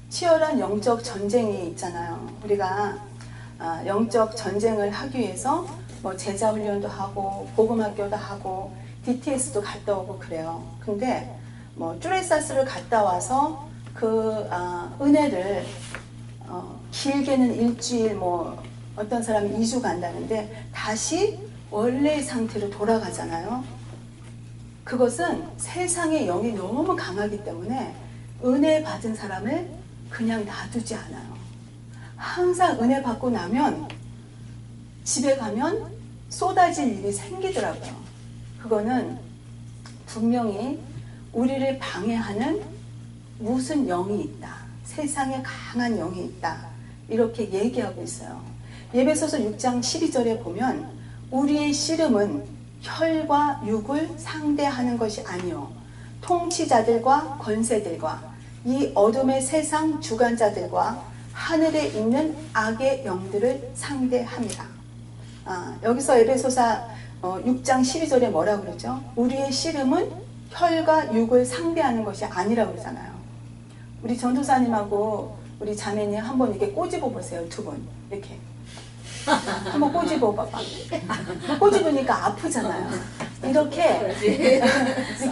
치열한 영적 전쟁이 있잖아요. 우리가 영적 전쟁을 하기 위해서 뭐 제자 훈련도 하고 복음학교도 하고 DTS도 갔다 오고 그래요. 근데 뭐 쭈레사스를 갔다 와서 그 은혜를 길게는 일주일, 뭐 어떤 사람이 2주 간다는데 다시 원래의 상태로 돌아가잖아요. 그것은 세상의 영이 너무 강하기 때문에 은혜 받은 사람을 그냥 놔두지 않아요. 항상 은혜 받고 나면 집에 가면 쏟아질 일이 생기더라고요. 그거는 분명히 우리를 방해하는 무슨 영이 있다. 세상에 강한 영이 있다. 이렇게 얘기하고 있어요. 에베소서 6장 12절에 보면 우리의 씨름은 혈과 육을 상대하는 것이 아니요 통치자들과 권세들과 이 어둠의 세상 주관자들과 하늘에 있는 악의 영들을 상대합니다. 여기서 에베소서 6장 12절에 뭐라고 그러죠? 우리의 씨름은 혈과 육을 상대하는 것이 아니라고 그러잖아요. 우리 전도사님하고 우리 자매님 한번 이렇게 꼬집어 보세요. 두 분 이렇게 한번 꼬집어 봐봐. 꼬집으니까 아프잖아요. 이렇게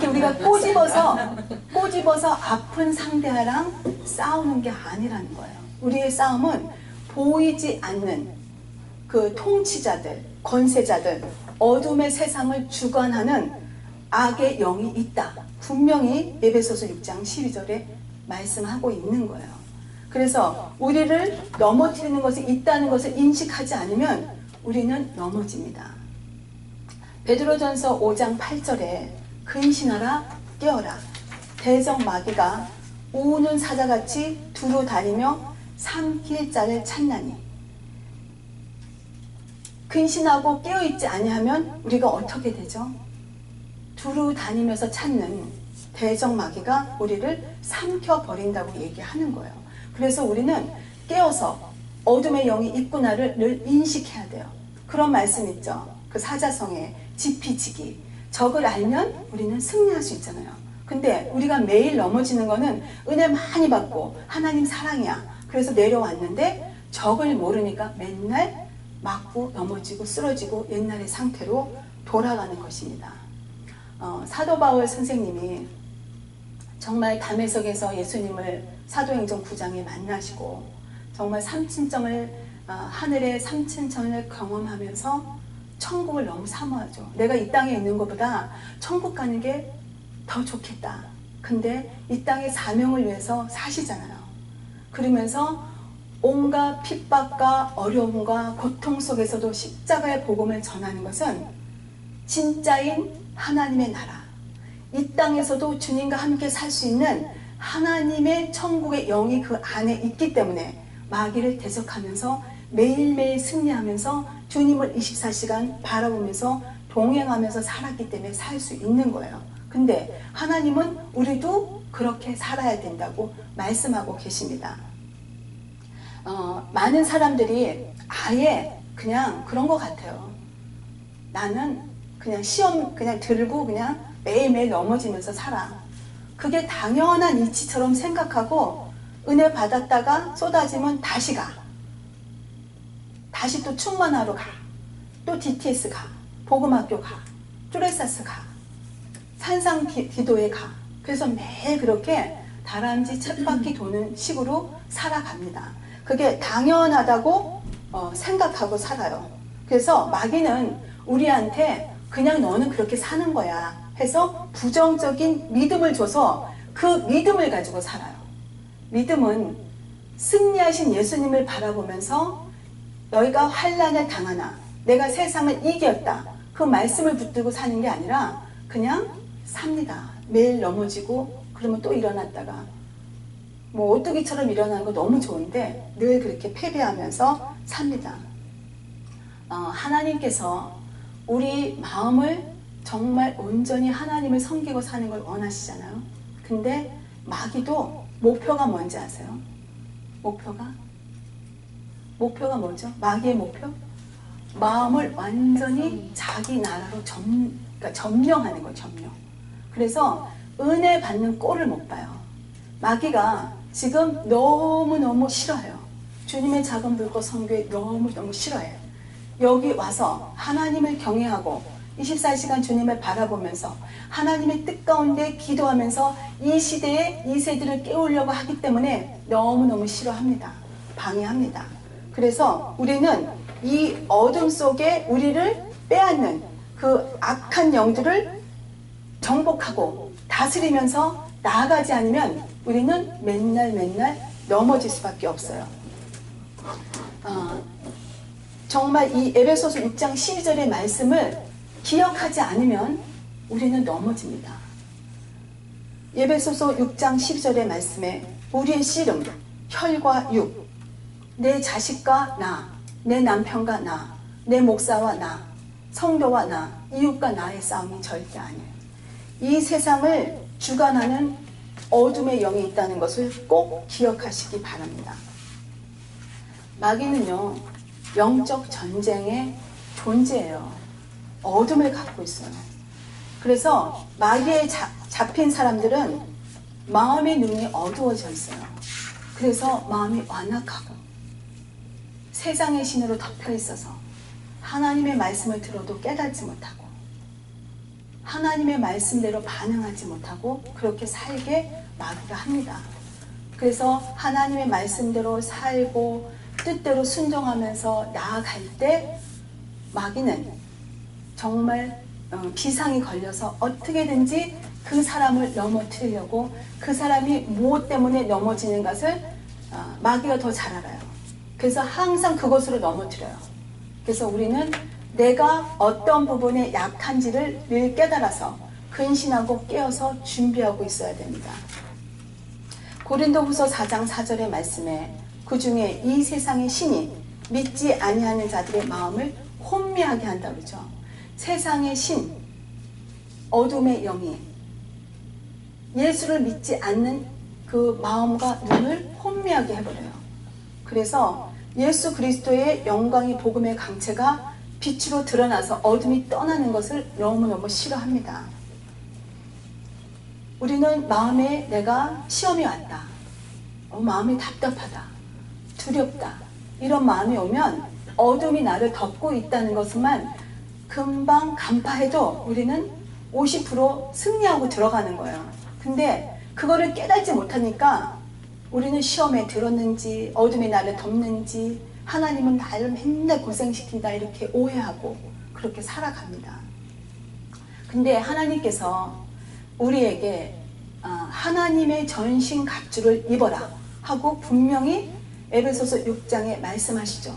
우리가 꼬집어서 아픈 상대랑 싸우는 게 아니라는 거예요. 우리의 싸움은 보이지 않는 그 통치자들, 권세자들, 어둠의 세상을 주관하는 악의 영이 있다. 분명히 에베소서 6장 12절에 말씀하고 있는 거예요. 그래서 우리를 넘어뜨리는 것이 있다는 것을 인식하지 않으면 우리는 넘어집니다. 베드로전서 5장 8절에 근신하라 깨어라 대적 마귀가 우는 사자같이 두루 다니며 삼킬 자를 찾나니. 근신하고 깨어있지 아니하면 우리가 어떻게 되죠? 두루 다니면서 찾는 대적 마귀가 우리를 삼켜버린다고 얘기하는 거예요. 그래서 우리는 깨어서 어둠의 영이 있구나를 늘 인식해야 돼요. 그런 말씀 있죠. 그 사자성에 지피지기. 적을 알면 우리는 승리할 수 있잖아요. 근데 우리가 매일 넘어지는 거는 은혜 많이 받고 하나님 사랑이야. 그래서 내려왔는데 적을 모르니까 맨날 맞고 넘어지고 쓰러지고 옛날의 상태로 돌아가는 것입니다. 사도 바울 선생님이 정말 담에석에서 예수님을 사도행전 9장에 만나시고 정말 하늘의 삼층천을 경험하면서 천국을 너무 사모하죠. 내가 이 땅에 있는 것보다 천국 가는 게 더 좋겠다. 근데 이 땅의 사명을 위해서 사시잖아요. 그러면서 온갖 핍박과 어려움과 고통 속에서도 십자가의 복음을 전하는 것은 진짜인 하나님의 나라, 이 땅에서도 주님과 함께 살 수 있는 하나님의 천국의 영이 그 안에 있기 때문에 마귀를 대적하면서 매일매일 승리하면서 주님을 24시간 바라보면서 동행하면서 살았기 때문에 살 수 있는 거예요. 근데 하나님은 우리도 그렇게 살아야 된다고 말씀하고 계십니다. 많은 사람들이 아예 그냥 그런 것 같아요. 나는 그냥 시험 그냥 들고 그냥 매일매일 넘어지면서 살아. 그게 당연한 이치처럼 생각하고 은혜 받았다가 쏟아지면 다시 가. 다시 또 충만하러 가. 또 DTS 가. 복음학교 가. 쭈레사스 가. 산상 기도에 가. 그래서 매일 그렇게 다람쥐 쳇바퀴 도는 식으로 살아갑니다. 그게 당연하다고 생각하고 살아요. 그래서 마귀는 우리한테 그냥 너는 그렇게 사는 거야 해서 부정적인 믿음을 줘서 그 믿음을 가지고 살아요. 믿음은 승리하신 예수님을 바라보면서 너희가 환난을 당하나 내가 세상을 이겼다. 그 말씀을 붙들고 사는 게 아니라 그냥 삽니다. 매일 넘어지고 그러면 또 일어났다가 뭐 오뚜기처럼 일어나는 거 너무 좋은데 늘 그렇게 패배하면서 삽니다. 하나님께서 우리 마음을 정말 온전히 하나님을 섬기고 사는 걸 원하시잖아요. 근데 마귀도 목표가 뭔지 아세요? 목표가 뭐죠? 마귀의 목표? 마음을 완전히 자기 나라로 그러니까 점령하는 거예요. 점령. 그래서 은혜 받는 꼴을 못 봐요. 마귀가 지금 너무너무 싫어해요. 주님의 작은 불꽃 선교에 너무너무 싫어해요. 여기 와서 하나님을 경외하고 24시간 주님을 바라보면서 하나님의 뜻 가운데 기도하면서 이 시대에 이 세대를 깨우려고 하기 때문에 너무너무 싫어합니다. 방해합니다. 그래서 우리는 이 어둠 속에 우리를 빼앗는 그 악한 영들을 정복하고 다스리면서 나아가지 않으면 우리는 맨날 넘어질 수밖에 없어요. 정말 이 에베소서 6장 12절의 말씀을 기억하지 않으면 우리는 넘어집니다. 에베소서 6장 12절의 말씀에 우리의 씨름, 혈과 육, 내 자식과 나, 내 남편과 나, 내 목사와 나, 성도와 나, 이웃과 나의 싸움이 절대 아니에요. 이 세상을 주관하는 어둠의 영이 있다는 것을 꼭 기억하시기 바랍니다. 마귀는요, 영적 전쟁의 존재예요. 어둠을 갖고 있어요. 그래서 마귀에 잡힌 사람들은 마음의 눈이 어두워져 있어요. 그래서 마음이 완악하고 세상의 신으로 덮여 있어서 하나님의 말씀을 들어도 깨닫지 못하고 하나님의 말씀대로 반응하지 못하고 그렇게 살게 마귀가 합니다. 그래서 하나님의 말씀대로 살고 뜻대로 순종하면서 나아갈 때 마귀는 정말 비상이 걸려서 어떻게든지 그 사람을 넘어뜨리려고 그 사람이 무엇 때문에 넘어지는 것을 마귀가 더 잘 알아요. 그래서 항상 그것으로 넘어뜨려요. 그래서 우리는 내가 어떤 부분에 약한지를 늘 깨달아서 근신하고 깨어서 준비하고 있어야 됩니다. 고린도후서 4장 4절의 말씀에 그 중에 이 세상의 신이 믿지 아니하는 자들의 마음을 혼미하게 한다 그러죠. 세상의 신, 어둠의 영이 예수를 믿지 않는 그 마음과 눈을 혼미하게 해버려요. 그래서 예수 그리스도의 영광이 복음의 강체가 빛으로 드러나서 어둠이 떠나는 것을 너무너무 싫어합니다. 우리는 마음에 내가 시험이 왔다. 마음이 답답하다. 두렵다. 이런 마음이 오면 어둠이 나를 덮고 있다는 것만 금방 간파해도 우리는 50% 승리하고 들어가는 거예요. 근데 그거를 깨닫지 못하니까 우리는 시험에 들었는지 어둠이 나를 덮는지 하나님은 나를 맨날 고생시킨다 이렇게 오해하고 그렇게 살아갑니다. 근데 하나님께서 우리에게 하나님의 전신갑주를 입어라 하고 분명히 에베소서 6장에 말씀하시죠.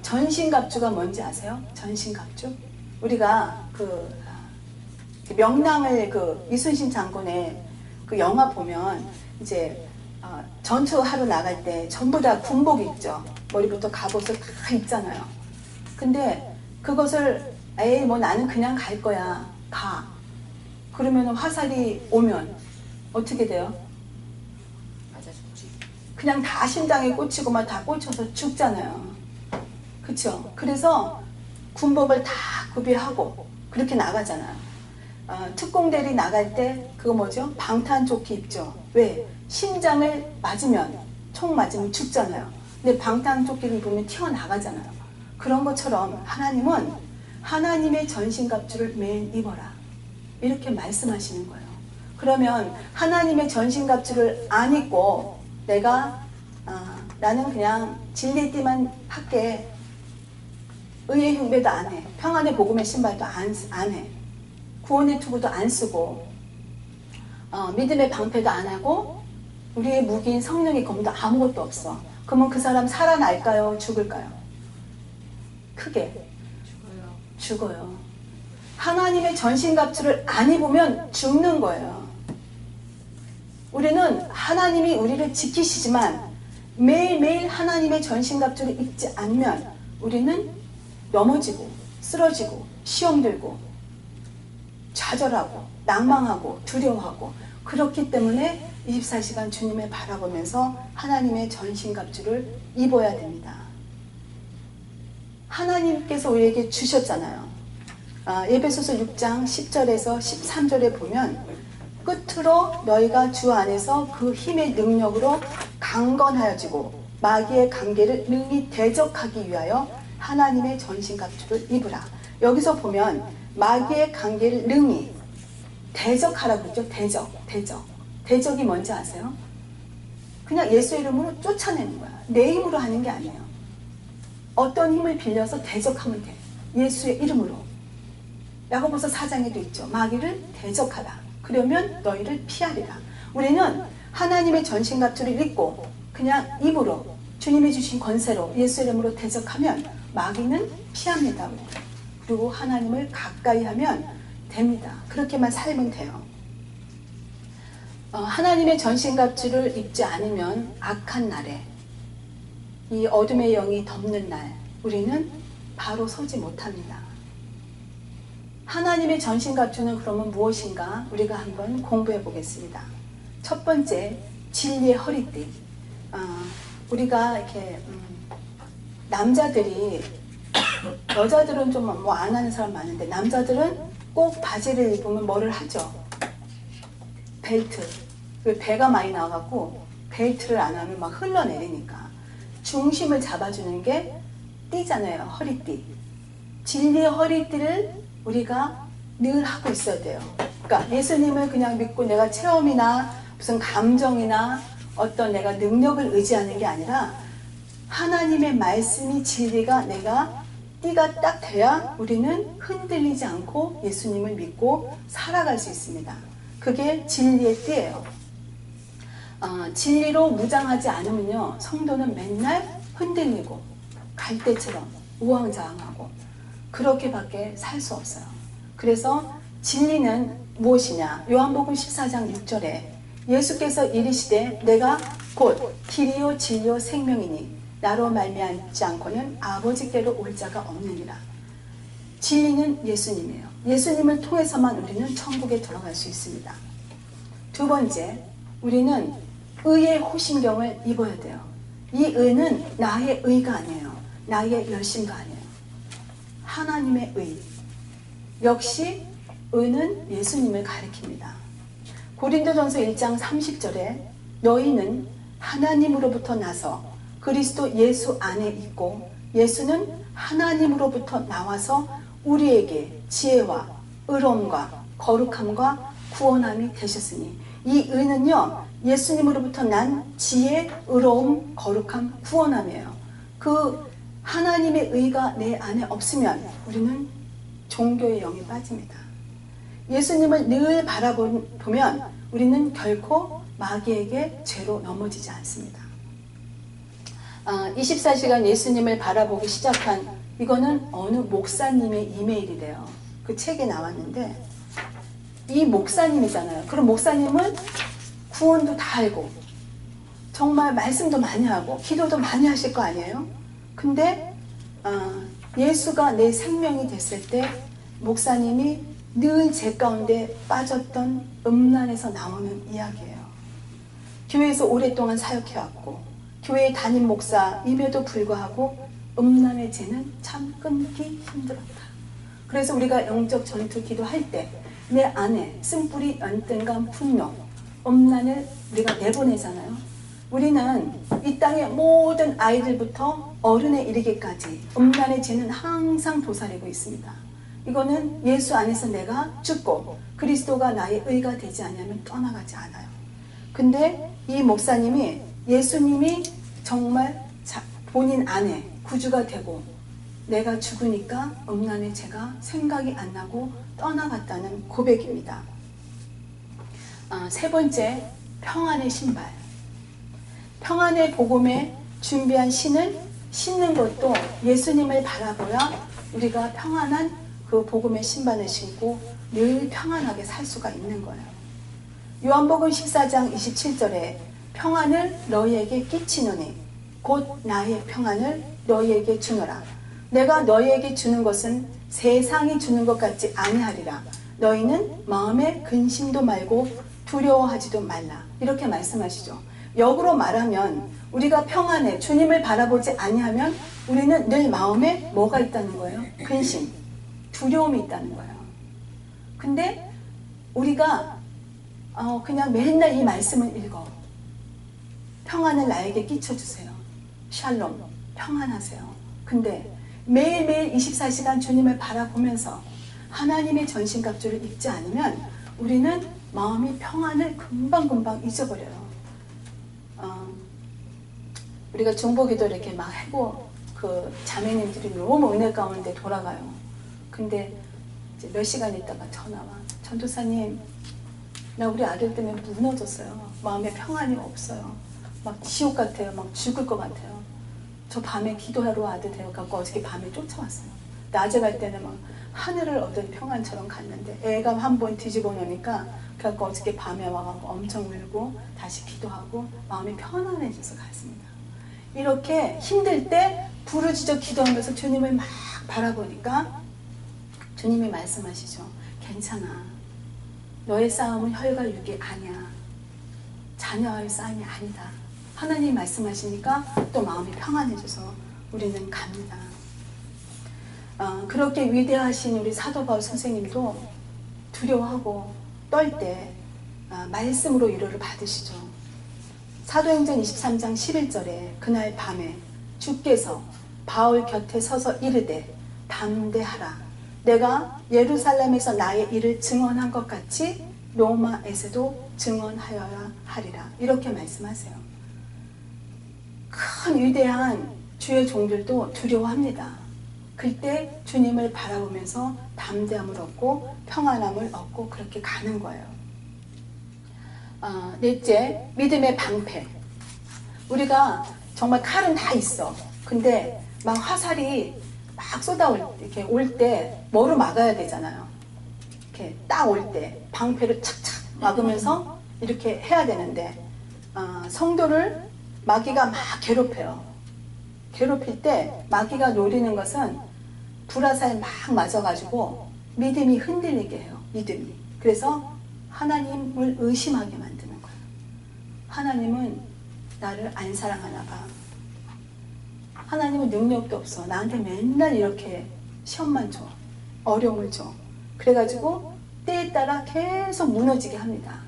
전신갑주가 뭔지 아세요? 전신갑주? 우리가 명랑을 이순신 장군의 그 영화 보면 이제 전투하러 나갈 때 전부 다 군복 입죠. 머리부터 갑옷을 다 입잖아요. 근데 그것을 에이 뭐 나는 그냥 갈 거야. 가. 그러면 화살이 오면 어떻게 돼요? 맞아 죽지. 그냥 다 심장에 꽂히고만 다 꽂혀서 죽잖아요. 그렇죠? 그래서 군복을 다 구비하고 그렇게 나가잖아요. 특공대리 나갈 때 그거 뭐죠? 방탄조끼 입죠. 왜? 심장을 맞으면 총 맞으면 죽잖아요. 근데 방탄조끼를 입으면 튀어나가잖아요. 그런 것처럼 하나님은 하나님의 전신갑주를 매일 입어라 이렇게 말씀하시는 거예요. 그러면 하나님의 전신갑주를 안 입고 내가 나는 그냥 진리띠만 할게. 의의 흉배도 안 해. 평안의 복음의 신발도 안 해. 구원의 투구도 안 쓰고 믿음의 방패도 안 하고 우리의 무기인 성령의 검도 아무것도 없어. 그러면 그 사람 살아날까요? 죽을까요? 크게 죽어요. 하나님의 전신갑주를 안 입으면 죽는 거예요. 우리는 하나님이 우리를 지키시지만 매일매일 하나님의 전신갑주를 입지 않으면 우리는 넘어지고 쓰러지고 시험 들고 좌절하고 낭망하고 두려워하고 그렇기 때문에 24시간 주님을 바라보면서 하나님의 전신갑주를 입어야 됩니다. 하나님께서 우리에게 주셨잖아요. 에베소서 6장 10절에서 13절에 보면 끝으로 너희가 주 안에서 그 힘의 능력으로 강건하여지고 마귀의 관계를 능히 대적하기 위하여 하나님의 전신갑주를 입으라. 여기서 보면 마귀의 관계를 능히 대적하라고 했죠. 대적이 뭔지 아세요? 그냥 예수 이름으로 쫓아내는 거야. 내 힘으로 하는 게 아니에요. 어떤 힘을 빌려서 대적하면 돼. 예수의 이름으로. 야고보서 4장에도 있죠. 마귀를 대적하라. 그러면 너희를 피하리라. 우리는 하나님의 전신갑주를 입고 그냥 입으로 주님이 주신 권세로 예수 이름으로 대적하면 마귀는 피합니다. 그리고 하나님을 가까이 하면 됩니다. 그렇게만 살면 돼요. 하나님의 전신갑주를 입지 않으면 악한 날에 이 어둠의 영이 덮는 날 우리는 바로 서지 못합니다. 하나님의 전신갑주는 그러면 무엇인가 우리가 한번 공부해 보겠습니다. 첫 번째, 진리의 허리띠. 우리가 이렇게 남자들이 여자들은 좀 뭐 안 하는 사람 많은데 남자들은 꼭 바지를 입으면 뭐를 하죠? 벨트. 배가 많이 나와갖고 벨트를 안 하면 막 흘러내리니까 중심을 잡아주는 게 띠잖아요. 허리띠. 진리의 허리띠를 우리가 늘 하고 있어야 돼요. 그러니까 예수님을 그냥 믿고 내가 체험이나 무슨 감정이나 어떤 내가 능력을 의지하는 게 아니라 하나님의 말씀이 진리가 내가 띠가 딱 돼야 우리는 흔들리지 않고 예수님을 믿고 살아갈 수 있습니다. 그게 진리의 띠예요. 진리로 무장하지 않으면요 성도는 맨날 흔들리고 갈대처럼 우왕좌왕하고 그렇게밖에 살 수 없어요. 그래서 진리는 무엇이냐? 요한복음 14장 6절에 예수께서 이르시되 내가 곧 길이요 진리요 생명이니 나로 말미암지 않고는 아버지께로 올 자가 없느니라. 진리는 예수님이에요. 예수님을 통해서만 우리는 천국에 들어갈 수 있습니다. 두 번째, 우리는 의의 호심경을 입어야 돼요. 이 의는 나의 의가 아니에요. 나의 열심도 아니에요. 하나님의 의. 역시 의는 예수님을 가리킵니다. 고린도전서 1장 30절에 너희는 하나님으로부터 나서 그리스도 예수 안에 있고 예수는 하나님으로부터 나와서 우리에게 지혜와 의로움과 거룩함과 구원함이 되셨으니 이 의는요 예수님으로부터 난 지혜, 의로움, 거룩함, 구원함이에요. 그 하나님의 의가 내 안에 없으면 우리는 종교의 영에 빠집니다. 예수님을 늘 바라보면 우리는 결코 마귀에게 죄로 넘어지지 않습니다. 24시간 예수님을 바라보기 시작한 이거는 어느 목사님의 이메일이래요. 그 책에 나왔는데 이 목사님이잖아요. 그럼 목사님은 구원도 다 알고 정말 말씀도 많이 하고 기도도 많이 하실 거 아니에요? 근데 예수가 내 생명이 됐을 때 목사님이 늘 제 가운데 빠졌던 음란에서 나오는 이야기예요. 교회에서 오랫동안 사역해왔고 교회 담임 목사임에도 불구하고 음란의 죄는 참 끊기 힘들었다. 그래서 우리가 영적 전투 기도할 때 내 안에 쓴뿌리, 연등감, 분노, 음란을 우리가 내보내잖아요. 우리는 이 땅의 모든 아이들부터 어른에 이르기까지 음란의 죄는 항상 도사리고 있습니다. 이거는 예수 안에서 내가 죽고 그리스도가 나의 의가 되지 않으면 떠나가지 않아요. 근데 이 목사님이 예수님이 정말 본인 안에 구주가 되고 내가 죽으니까 음란의 죄가 생각이 안 나고 떠나갔다는 고백입니다. 세 번째, 평안의 신발. 평안의 복음에 준비한 신을 신는 것도 예수님을 바라보야 우리가 평안한 그 복음의 신발을 신고 늘 평안하게 살 수가 있는 거예요. 요한복음 14장 27절에 평안을 너희에게 끼치노니 곧 나의 평안을 너희에게 주노라. 내가 너희에게 주는 것은 세상이 주는 것 같지 아니하리라. 너희는 마음에 근심도 말고 두려워하지도 말라. 이렇게 말씀하시죠. 역으로 말하면 우리가 평안해 주님을 바라보지 아니하면 우리는 늘 마음에 뭐가 있다는 거예요? 근심, 두려움이 있다는 거예요. 근데 우리가 그냥 맨날 이 말씀을 읽어. 평안을 나에게 끼쳐주세요. 샬롬, 평안하세요. 근데 매일매일 24시간 주님을 바라보면서 하나님의 전신갑주를 입지 않으면 우리는 마음이 평안을 금방금방 잊어버려요. 우리가 중보기도 이렇게 막 하고 그 자매님들이 너무 은혜 가운데 돌아가요. 근데 이제 몇 시간 있다가 전화와. 전도사님, 나 우리 아들 때문에 무너졌어요. 마음에 평안이 없어요. 막 지옥 같아요. 막 죽을 것 같아요. 저 밤에 기도하러 와도 돼요. 갖고 어저께 밤에 쫓아왔어요. 낮에 갈 때는 막 하늘을 얻은 평안처럼 갔는데 애가 한 번 뒤집어 놓으니까 그래갖고 어저께 밤에 와갖고 엄청 울고 다시 기도하고 마음이 편안해져서 갔습니다. 이렇게 힘들 때 부르짖어 기도하면서 주님을 막 바라보니까 주님이 말씀하시죠. 괜찮아. 너의 싸움은 혈과 육이 아니야. 자녀와의 싸움이 아니다. 하나님 말씀하시니까 또 마음이 평안해져서 우리는 갑니다. 그렇게 위대하신 우리 사도 바울 선생님도 두려워하고 떨 때 말씀으로 위로를 받으시죠. 사도행전 23장 11절에 그날 밤에 주께서 바울 곁에 서서 이르되 담대하라. 내가 예루살렘에서 나의 일을 증언한 것 같이 로마에서도 증언하여야 하리라. 이렇게 말씀하세요. 큰 위대한 주의 종들도 두려워합니다. 그때 주님을 바라보면서 담대함을 얻고 평안함을 얻고 그렇게 가는 거예요. 넷째, 믿음의 방패. 우리가 정말 칼은 다 있어. 근데 막 화살이 막 이렇게 올 때 뭐로 막아야 되잖아요. 이렇게 딱 올 때 방패를 착착 막으면서 이렇게 해야 되는데 성도를 마귀가 막 괴롭혀요. 괴롭힐 때 마귀가 노리는 것은 불화살 막 맞아가지고 믿음이 흔들리게 해요. 믿음이. 그래서 하나님을 의심하게 만드는 거예요. 하나님은 나를 안 사랑하나 봐. 하나님은 능력도 없어. 나한테 맨날 이렇게 시험만 줘. 어려움을 줘. 그래가지고 때에 따라 계속 무너지게 합니다.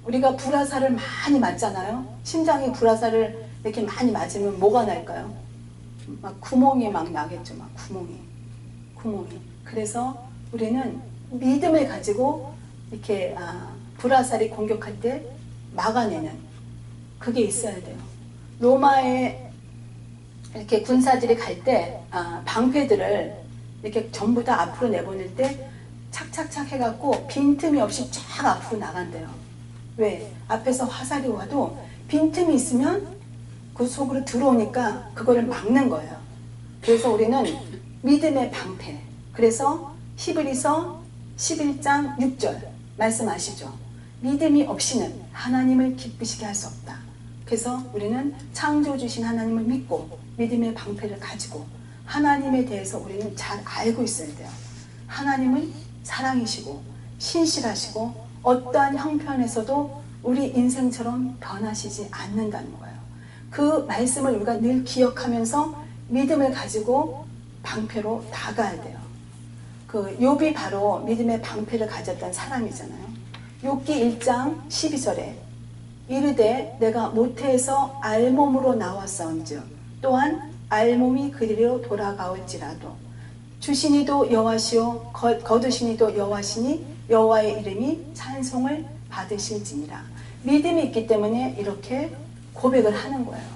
우리가 불화살을 많이 맞잖아요. 심장에 불화살을 이렇게 많이 맞으면 뭐가 날까요? 막 구멍이 막 나겠죠. 막 구멍이. 그래서 우리는 믿음을 가지고 이렇게 불화살이 공격할 때 막아내는 그게 있어야 돼요. 로마에 이렇게 군사들이 갈 때 방패들을 이렇게 전부 다 앞으로 내보낼 때 착착착 해갖고 빈틈이 없이 쫙 앞으로 나간대요. 왜? 앞에서 화살이 와도 빈틈이 있으면 그 속으로 들어오니까 그거를 막는 거예요. 그래서 우리는 믿음의 방패. 그래서 히브리서 11장 6절 말씀하시죠. 믿음이 없이는 하나님을 기쁘시게 할 수 없다. 그래서 우리는 창조 주신 하나님을 믿고 믿음의 방패를 가지고 하나님에 대해서 우리는 잘 알고 있어야 돼요. 하나님은 사랑이시고 신실하시고 어떠한 형편에서도 우리 인생처럼 변하시지 않는다는 거예요. 그 말씀을 우리가 늘 기억하면서 믿음을 가지고 방패로 나가야 돼요. 그 욥이 바로 믿음의 방패를 가졌던 사람이잖아요. 욥기 1장 12절에 이르되 내가 모태에서 알몸으로 나왔사온즉 또한 알몸이 그리로 돌아가올지라도 주시니도 여호와시요 거두시니도 여호와시니 여호와의 이름이 찬송을 받으실지니라. 믿음이 있기 때문에 이렇게 고백을 하는 거예요.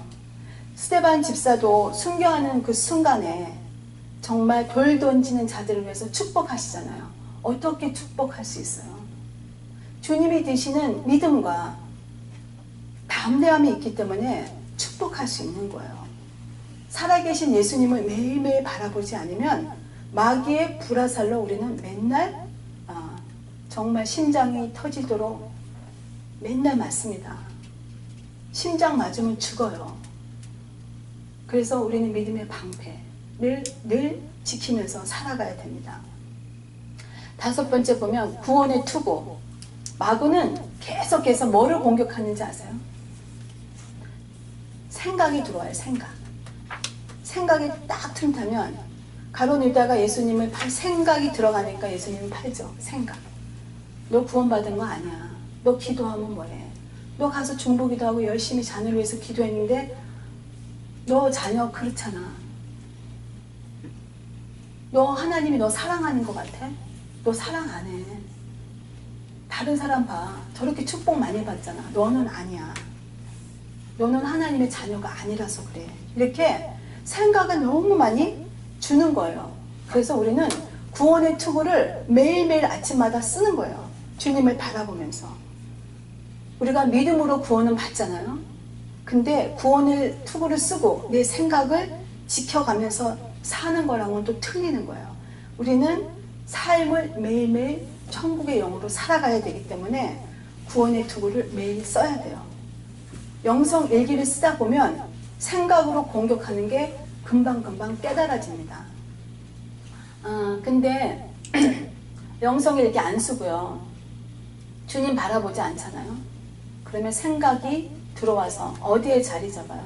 스데반 집사도 순교하는 그 순간에 정말 돌 던지는 자들을 위해서 축복하시잖아요. 어떻게 축복할 수 있어요? 주님이 드시는 믿음과 담대함이 있기 때문에 축복할 수 있는 거예요. 살아계신 예수님을 매일매일 바라보지 않으면 마귀의 불화살로 우리는 맨날 정말 심장이 터지도록 맨날 맞습니다. 심장 맞으면 죽어요. 그래서 우리는 믿음의 방패를 늘 지키면서 살아가야 됩니다. 다섯 번째 보면 구원의 투구. 마귀는 계속해서 뭐를 공격하는지 아세요? 생각이 들어와요. 생각이 딱 틈타면 가룟 유다가 예수님을 생각이 들어가니까 예수님을 팔죠. 생각. 너 구원받은 거 아니야. 너 기도하면 뭐해? 너 가서 중보기도 하고 열심히 자녀를 위해서 기도했는데 너 자녀 그렇잖아. 너 하나님이 너 사랑하는 것 같아? 너 사랑 안 해. 다른 사람 봐. 저렇게 축복 많이 받잖아. 너는 아니야. 너는 하나님의 자녀가 아니라서 그래. 이렇게 생각을 너무 많이 주는 거예요. 그래서 우리는 구원의 투구를 매일매일 아침마다 쓰는 거예요. 주님을 바라보면서. 우리가 믿음으로 구원은 받잖아요. 근데 구원의 투구를 쓰고 내 생각을 지켜가면서 사는 거랑은 또 틀리는 거예요. 우리는 삶을 매일매일 천국의 영으로 살아가야 되기 때문에 구원의 투구를 매일 써야 돼요. 영성 일기를 쓰다 보면 생각으로 공격하는 게 금방금방 깨달아집니다. 근데 영성 일기 안 쓰고요. 주님 바라보지 않잖아요. 그러면 생각이 들어와서 어디에 자리 잡아요?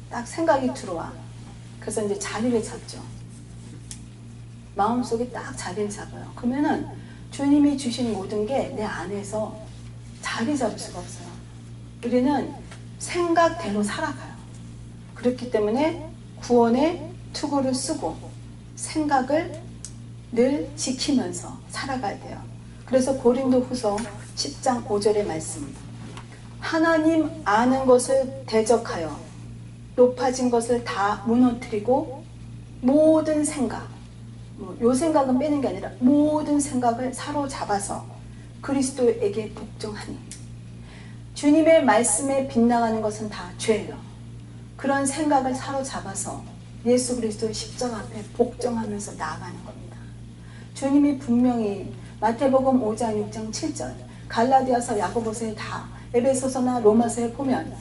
딱 생각이 들어와. 그래서 이제 자리를 잡죠. 마음속에 딱 자리를 잡아요. 그러면은 주님이 주신 모든 게 내 안에서 자리 잡을 수가 없어요. 우리는 생각대로 살아가요. 그렇기 때문에 구원의 투구를 쓰고 생각을 늘 지키면서 살아가야 돼요. 그래서 고린도후서 10장 5절의 말씀. 하나님 아는 것을 대적하여 높아진 것을 다 무너뜨리고 모든 생각, 요 생각은 빼는 게 아니라 모든 생각을 사로잡아서 그리스도에게 복종하니. 주님의 말씀에 빗나가는 것은 다 죄예요. 그런 생각을 사로잡아서 예수 그리스도의 십자가 앞에 복종하면서 나아가는 겁니다. 주님이 분명히 마태복음 5장 6장 7절 갈라디아서 야고보서에 다 에베소서나 로마서에 보면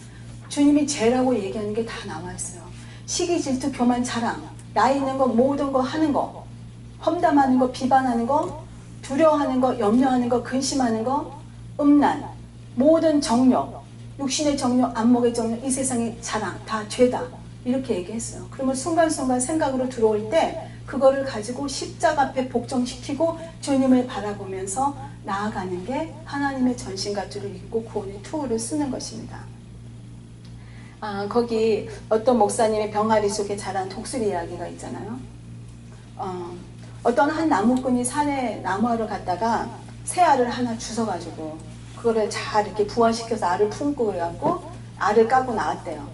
주님이 죄라고 얘기하는 게 다 나와 있어요. 시기 질투 교만 자랑 나이 있는 거 모든 거 하는 거 험담하는 거 비반하는 거 두려워하는 거 염려하는 거 근심하는 거 음란 모든 정욕 육신의 정욕 안목의 정욕 이 세상의 자랑 다 죄다 이렇게 얘기했어요. 그러면 순간순간 생각으로 들어올 때 그거를 가지고 십자가 앞에 복종시키고 주님을 바라보면서 나아가는 게 하나님의 전신갑주를 입고 구원의 투구를 쓰는 것입니다. 거기 어떤 목사님의 병아리 속에 자란 독수리 이야기가 있잖아요. 어떤 한 나무꾼이 산에 나무하러 갔다가 새 알을 하나 주워가지고 그거를 잘 이렇게 부화시켜서 알을 품고 그래갖고 알을 까고 나왔대요.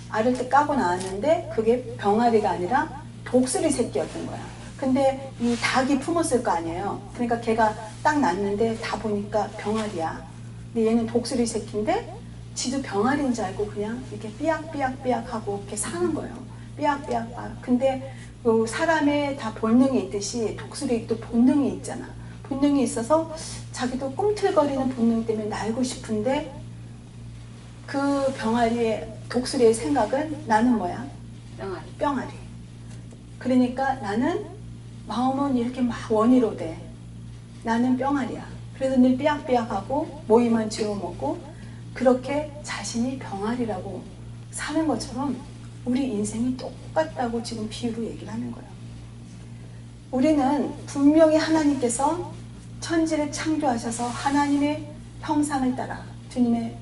알을 까고 나왔는데 그게 병아리가 아니라 독수리 새끼였던 거야. 근데 이 닭이 품었을 거 아니에요. 그러니까 걔가 딱 낳는데 다 보니까 병아리야. 근데 얘는 독수리 새끼인데 지도 병아리인 줄 알고 그냥 이렇게 삐약삐약삐약 하고 이렇게 사는 거예요. 삐약삐약. 근데 그 사람의 다 본능이 있듯이 독수리도 본능이 있잖아. 본능이 있어서 자기도 꿈틀거리는 본능 때문에 날고 싶은데 그 병아리의 독수리의 생각은 나는 뭐야? 뿅아리. 그러니까 나는 마음은 이렇게 막 원의로 돼. 나는 뿅아리야. 그래서 늘 삐약삐약하고 모이만 지어먹고 그렇게 자신이 병아리라고 사는 것처럼 우리 인생이 똑같다고 지금 비유로 얘기를 하는 거예요. 우리는 분명히 하나님께서 천지를 창조하셔서 하나님의 형상을 따라 주님의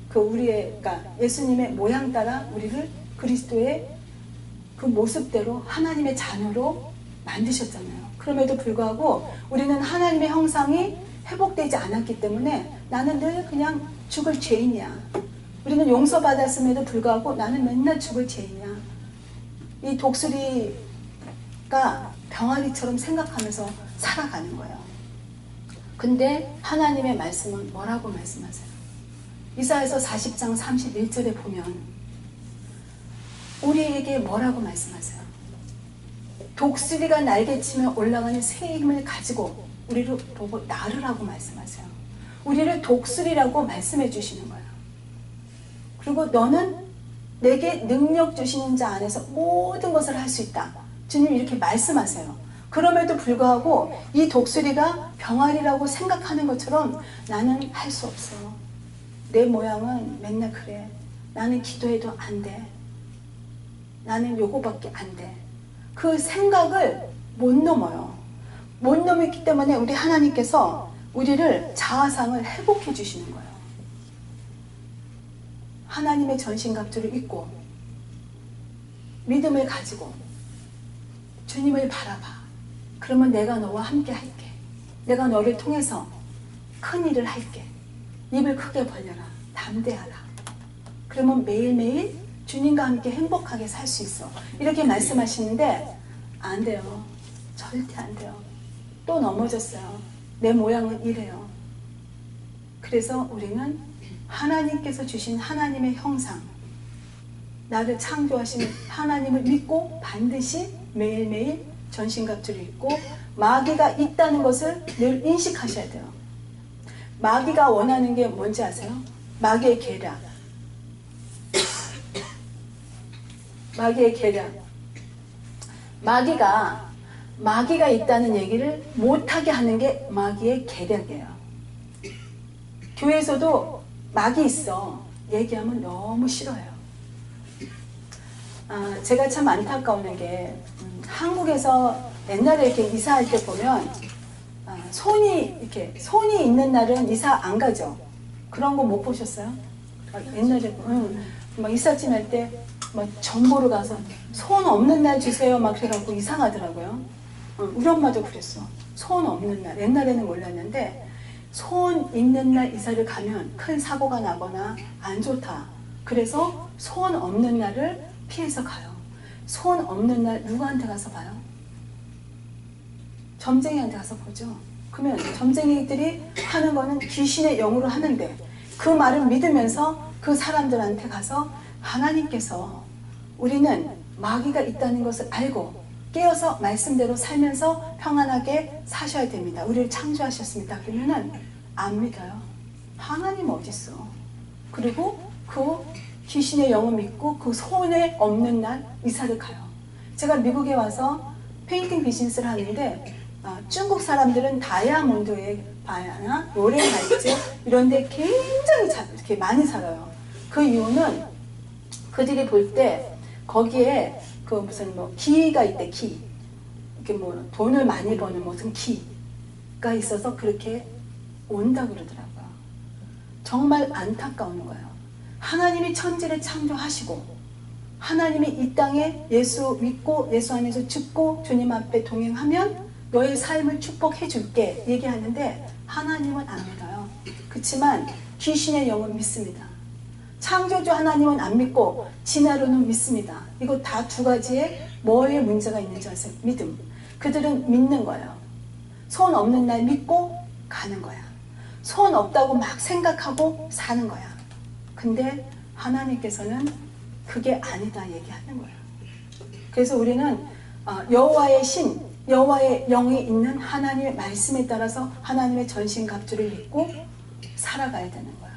그러니까 예수님의 모양 따라 우리를 그리스도의 그 모습대로 하나님의 자녀로 만드셨잖아요. 그럼에도 불구하고 우리는 하나님의 형상이 회복되지 않았기 때문에 나는 늘 그냥 죽을 죄인이야. 우리는 용서받았음에도 불구하고 나는 맨날 죽을 죄인이야. 이 독수리가 병아리처럼 생각하면서 살아가는 거예요. 근데 하나님의 말씀은 뭐라고 말씀하세요? 이사야서 40장 31절에 보면 우리에게 뭐라고 말씀하세요? 독수리가 날개치며 올라가는 새 힘을 가지고 우리를 보고 나르라고 말씀하세요. 우리를 독수리라고 말씀해 주시는 거예요. 그리고 너는 내게 능력 주시는 자 안에서 모든 것을 할 수 있다. 주님 이렇게 말씀하세요. 그럼에도 불구하고 이 독수리가 병아리라고 생각하는 것처럼 나는 할 수 없어. 내 모양은 맨날 그래. 나는 기도해도 안 돼. 나는 요거밖에 안 돼. 그 생각을 못 넘어요. 못 넘었기 때문에 우리 하나님께서 우리를 자아상을 회복해 주시는 거예요. 하나님의 전신갑주를 입고 믿음을 가지고 주님을 바라봐. 그러면 내가 너와 함께 할게. 내가 너를 통해서 큰 일을 할게. 입을 크게 벌려라. 담대하라. 그러면 매일매일 주님과 함께 행복하게 살 수 있어. 이렇게 말씀하시는데 안 돼요. 절대 안 돼요. 또 넘어졌어요. 내 모양은 이래요. 그래서 우리는 하나님께서 주신 하나님의 형상, 나를 창조하신 하나님을 믿고 반드시 매일매일 전신갑주를 입고 마귀가 있다는 것을 늘 인식하셔야 돼요. 마귀가 원하는 게 뭔지 아세요? 마귀의 계략. 마귀의 계략. 마귀가 있다는 얘기를 못하게 하는 게 마귀의 계략이에요. 교회에서도 마귀 있어 얘기하면 너무 싫어해요. 제가 참 안타까운 게 한국에서 옛날에 이렇게 이사할 때 보면 손이 있는 날은 이사 안 가죠. 그런 거 못 보셨어요? 옛날에 막 이삿짐 할 때 막 정보로 가서 손 없는 날 주세요 막 그래갖고 이사 가더라고요. 우리 엄마도 그랬어. 손 없는 날. 옛날에는 몰랐는데 손 있는 날 이사를 가면 큰 사고가 나거나 안 좋다. 그래서 손 없는 날을 피해서 가요. 손 없는 날 누구한테 가서 봐요? 점쟁이한테 가서 보죠. 그러면 점쟁이들이 하는 거는 귀신의 영으로 하는데 그 말을 믿으면서 그 사람들한테 가서 하나님께서 우리는 마귀가 있다는 것을 알고 깨어서 말씀대로 살면서 평안하게 사셔야 됩니다. 우리를 창조하셨습니다. 그러면은 안 믿어요. 하나님 어디 있어? 그리고 그 귀신의 영을 믿고 그 손에 없는 날 이사를 가요. 제가 미국에 와서 페인팅 비즈니스를 하는데 중국 사람들은 다이아몬드에 바야나 로렌하이츠 이런 데 굉장히 이렇게 많이 살아요. 그 이유는 그들이 볼 때 거기에 그 무슨 뭐 기가 있대. 기. 이렇게 뭐 돈을 많이 버는 무슨 기가 있어서 그렇게 온다 그러더라고요. 정말 안타까운 거예요. 하나님이 천지를 창조하시고 하나님이 이 땅에 예수 믿고 예수 안에서 죽고 주님 앞에 동행하면 너의 삶을 축복해 줄게 얘기하는데 하나님은 안 믿어요. 그렇지만 귀신의 영은 믿습니다. 창조주 하나님은 안 믿고 진화론은 믿습니다. 이거 다 두 가지에 뭐에 문제가 있는지 아세요? 믿음. 그들은 믿는 거예요. 손 없는 날 믿고 가는 거야. 손 없다고 막 생각하고 사는 거야. 근데 하나님께서는 그게 아니다 얘기하는 거예요. 그래서 우리는 여호와의 신, 여호와의 영이 있는 하나님의 말씀에 따라서 하나님의 전신갑주를 입고 살아가야 되는 거예요.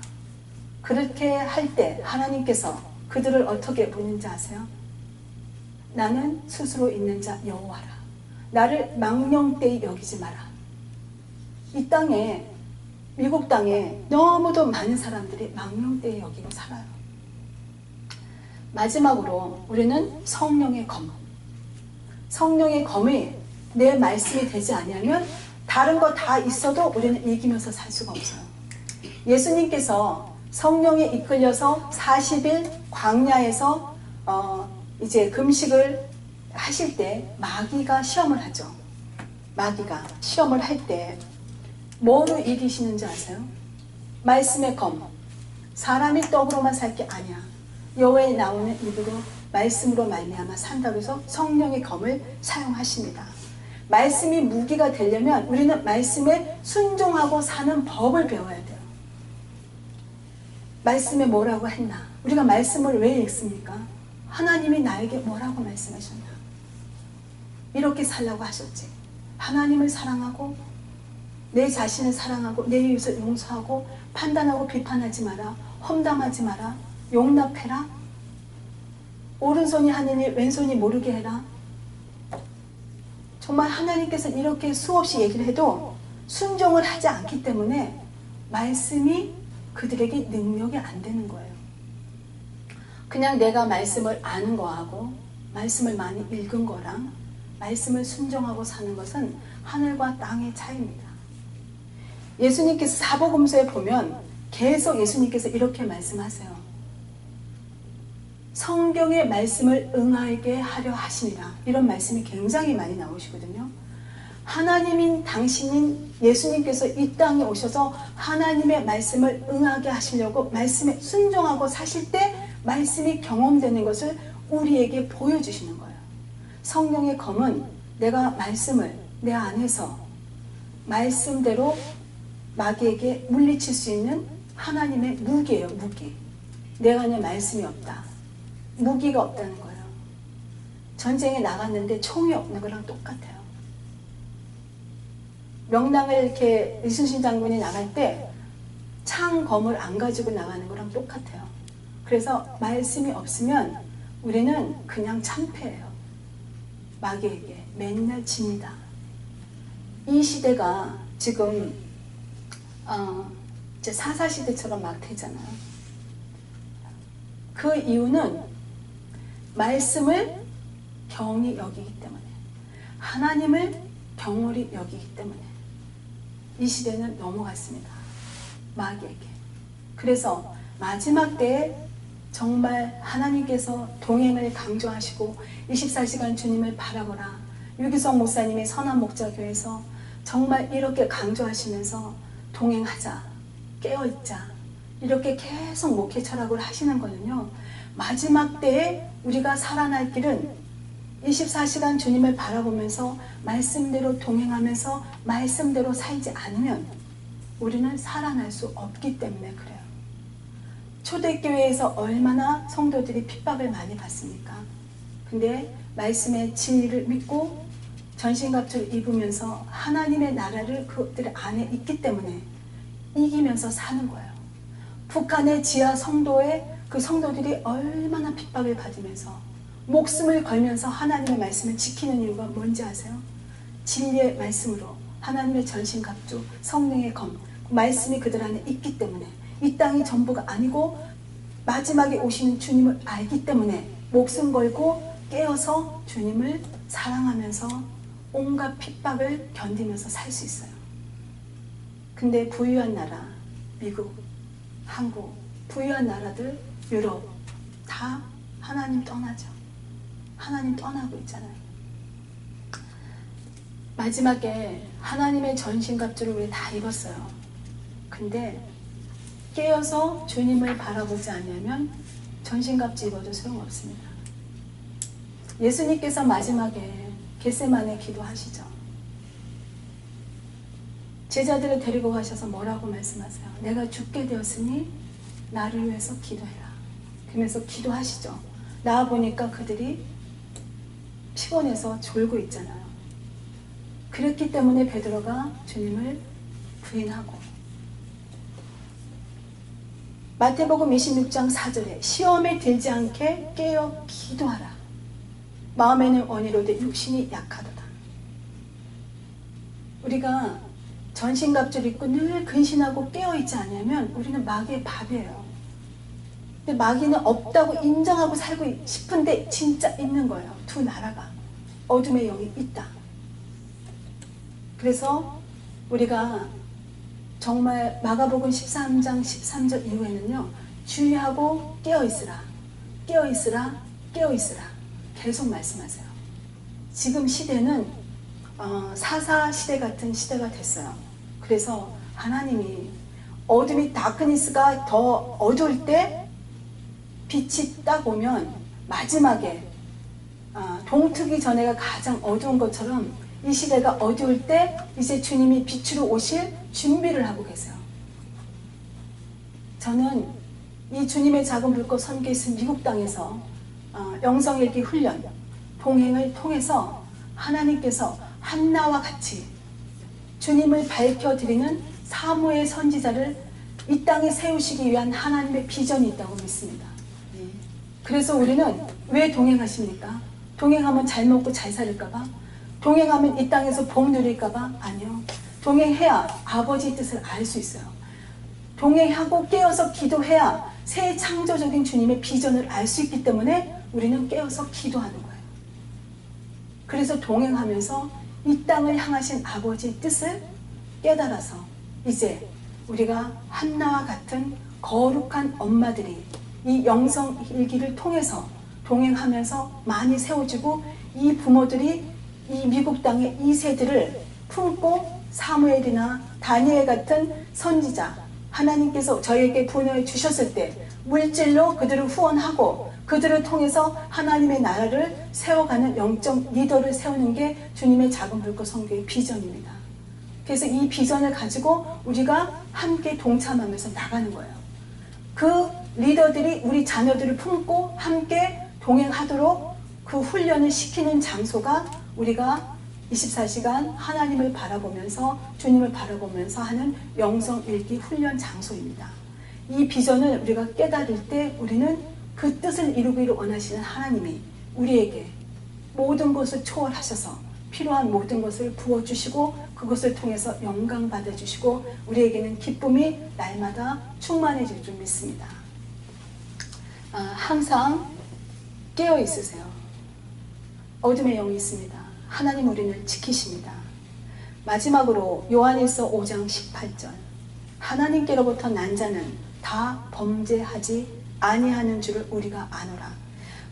그렇게 할 때 하나님께서 그들을 어떻게 보는지 아세요? 나는 스스로 있는 자 여호와라. 나를 망령되이 여기지 마라. 이 땅에 미국 땅에 너무도 많은 사람들이 망령되이 여기고 살아요. 마지막으로 우리는 성령의 검. 성령의 검이 내 말씀이 되지 않으면 다른 거 다 있어도 우리는 이기면서 살 수가 없어요. 예수님께서 성령에 이끌려서 40일 광야에서 이제 금식을 하실 때 마귀가 시험을 하죠. 마귀가 시험을 할 때 뭐로 이기시는지 아세요? 말씀의 검. 사람이 떡으로만 살 게 아니야. 여호와의 나오는 입으로 말씀으로 말미암아 산다고 해서 성령의 검을 사용하십니다. 말씀이 무기가 되려면 우리는 말씀에 순종하고 사는 법을 배워야 돼요. 말씀에 뭐라고 했나? 우리가 말씀을 왜 읽습니까? 하나님이 나에게 뭐라고 말씀하셨나? 이렇게 살라고 하셨지. 하나님을 사랑하고 내 자신을 사랑하고 내 이웃을 용서하고 판단하고 비판하지 마라. 험담하지 마라. 용납해라. 오른손이 하는 일 왼손이 모르게 해라. 정말 하나님께서 이렇게 수없이 얘기를 해도 순종을 하지 않기 때문에 말씀이 그들에게 능력이 안 되는 거예요. 그냥 내가 말씀을 아는 거하고 말씀을 많이 읽은 거랑 말씀을 순종하고 사는 것은 하늘과 땅의 차이입니다. 예수님께서 사복음서에 보면 계속 예수님께서 이렇게 말씀하세요. 성경의 말씀을 응하게 하려 하시니라. 이런 말씀이 굉장히 많이 나오시거든요. 하나님인 당신인 예수님께서 이 땅에 오셔서 하나님의 말씀을 응하게 하시려고 말씀에 순종하고 사실 때 말씀이 경험되는 것을 우리에게 보여주시는 거예요. 성령의 검은 내가 말씀을 내 안에서 말씀대로 마귀에게 물리칠 수 있는 하나님의 무기예요. 무기. 내 안에 말씀이 없다. 무기가 없다는 거예요. 전쟁에 나갔는데 총이 없는 거랑 똑같아요. 명랑을 이렇게 이순신 장군이 나갈 때 창검을 안 가지고 나가는 거랑 똑같아요. 그래서 말씀이 없으면 우리는 그냥 참패예요. 마귀에게 맨날 집니다. 이 시대가 지금 이제 사사시대처럼 막 되잖아요. 그 이유는 말씀을 경히 여기기 때문에, 하나님을 경홀히 여기기 때문에 이 시대는 넘어갔습니다. 마귀에게. 그래서 마지막 때에 정말 하나님께서 동행을 강조하시고 24시간 주님을 바라보라. 유기성 목사님이 선한 목자교회에서 정말 이렇게 강조하시면서 동행하자, 깨어있자, 이렇게 계속 목회 철학을 하시는 거는요, 마지막 때에 우리가 살아날 길은 24시간 주님을 바라보면서 말씀대로 동행하면서 말씀대로 살지 않으면 우리는 살아날 수 없기 때문에 그래요. 초대교회에서 얼마나 성도들이 핍박을 많이 받습니까? 근데 말씀의 진리를 믿고 전신갑주를 입으면서 하나님의 나라를 그들 안에 있기 때문에 이기면서 사는 거예요. 북한의 지하 성도에 그 성도들이 얼마나 핍박을 받으면서 목숨을 걸면서 하나님의 말씀을 지키는 이유가 뭔지 아세요? 진리의 말씀으로 하나님의 전신갑주, 성령의 검, 말씀이 그들 안에 있기 때문에, 이 땅이 전부가 아니고 마지막에 오시는 주님을 알기 때문에 목숨 걸고 깨어서 주님을 사랑하면서 온갖 핍박을 견디면서 살 수 있어요. 근데 부유한 나라, 미국, 한국, 부유한 나라들, 유럽 다 하나님 떠나죠. 하나님 떠나고 있잖아요. 마지막에 하나님의 전신갑주를 우리 다 입었어요. 근데 깨어서 주님을 바라보지 않으면 전신갑주 입어도 소용없습니다. 예수님께서 마지막에 겟세마네 기도하시죠. 제자들을 데리고 가셔서 뭐라고 말씀하세요? 내가 죽게 되었으니 나를 위해서 기도해라. 그러면서 기도하시죠. 나와 보니까 그들이 피곤해서 졸고 있잖아요. 그랬기 때문에 베드로가 주님을 부인하고, 마태복음 26장 4절에 시험에 들지 않게 깨어 기도하라. 마음에는 원이로되 육신이 약하도다. 우리가 전신갑주를 입고 늘 근신하고 깨어있지 않으면 우리는 마귀의 밥이에요. 근데 마귀는 없다고 인정하고 살고 싶은데 진짜 있는 거예요. 두 나라가. 어둠의 영이 있다. 그래서 우리가 정말 마가복음 13장 13절 이후에는요, 주의하고 깨어있으라, 깨어있으라, 깨어있으라 계속 말씀하세요. 지금 시대는 사사 시대 같은 시대가 됐어요. 그래서 하나님이 어둠이 다크니스가 더 어두울 때 빛이 딱 오면 마지막에 동트기 전에가 가장 어두운 것처럼 이 시대가 어두울 때 이제 주님이 빛으로 오실 준비를 하고 계세요. 저는 이 주님의 작은 불꽃 선교에서 미국 땅에서 영성일기 훈련, 동행을 통해서 하나님께서 한나와 같이 주님을 밝혀드리는 사무의 선지자를 이 땅에 세우시기 위한 하나님의 비전이 있다고 믿습니다. 그래서 우리는 왜 동행하십니까? 동행하면 잘 먹고 잘 살을까봐? 동행하면 이 땅에서 복 누릴까봐? 아니요. 동행해야 아버지 뜻을 알 수 있어요. 동행하고 깨어서 기도해야 새 창조적인 주님의 비전을 알 수 있기 때문에 우리는 깨어서 기도하는 거예요. 그래서 동행하면서 이 땅을 향하신 아버지의 뜻을 깨달아서 이제 우리가 한나와 같은 거룩한 엄마들이 이 영성일기를 통해서 동행하면서 많이 세워지고, 이 부모들이 이 미국 땅의 2세들을 품고 사무엘이나 다니엘 같은 선지자, 하나님께서 저에게 부여해 주셨을 때 물질로 그들을 후원하고 그들을 통해서 하나님의 나라를 세워가는 영적 리더를 세우는 게 주님의 작은 불꽃 선교의 비전입니다. 그래서 이 비전을 가지고 우리가 함께 동참하면서 나가는 거예요. 그 리더들이 우리 자녀들을 품고 함께 동행하도록 그 훈련을 시키는 장소가 우리가 24시간 하나님을 바라보면서, 주님을 바라보면서 하는 영성일기 훈련 장소입니다. 이 비전을 우리가 깨달을 때 우리는 그 뜻을 이루기를 원하시는 하나님이 우리에게 모든 것을 초월하셔서 필요한 모든 것을 부어주시고 그것을 통해서 영광 받아주시고 우리에게는 기쁨이 날마다 충만해질 줄 믿습니다. 항상 깨어 있으세요. 어둠의 영이 있습니다. 하나님 우리를 지키십니다. 마지막으로 요한일서 5장 18절, 하나님께로부터 난 자는 다 범죄하지 아니하는 줄을 우리가 아노라.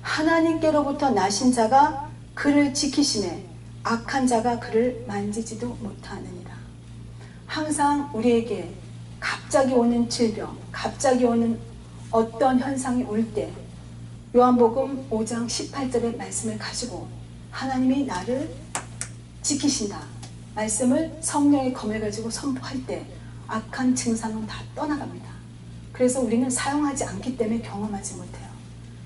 하나님께로부터 나신 자가 그를 지키시매 악한 자가 그를 만지지도 못하느니라. 항상 우리에게 갑자기 오는 질병, 갑자기 오는 어떤 현상이 올 때 요한복음 5장 18절의 말씀을 가지고 하나님이 나를 지키신다 말씀을 성령의 검을 가지고 선포할 때 악한 증상은 다 떠나갑니다. 그래서 우리는 사용하지 않기 때문에 경험하지 못해요.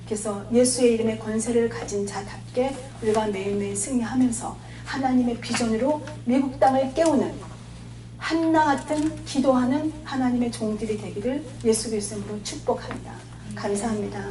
그래서 예수의 이름의 권세를 가진 자답게 우리가 매일매일 승리하면서 하나님의 비전으로 미국 땅을 깨우는 한나 같은 기도하는 하나님의 종들이 되기를 예수 그리스도 이름으로 축복합니다. 감사합니다.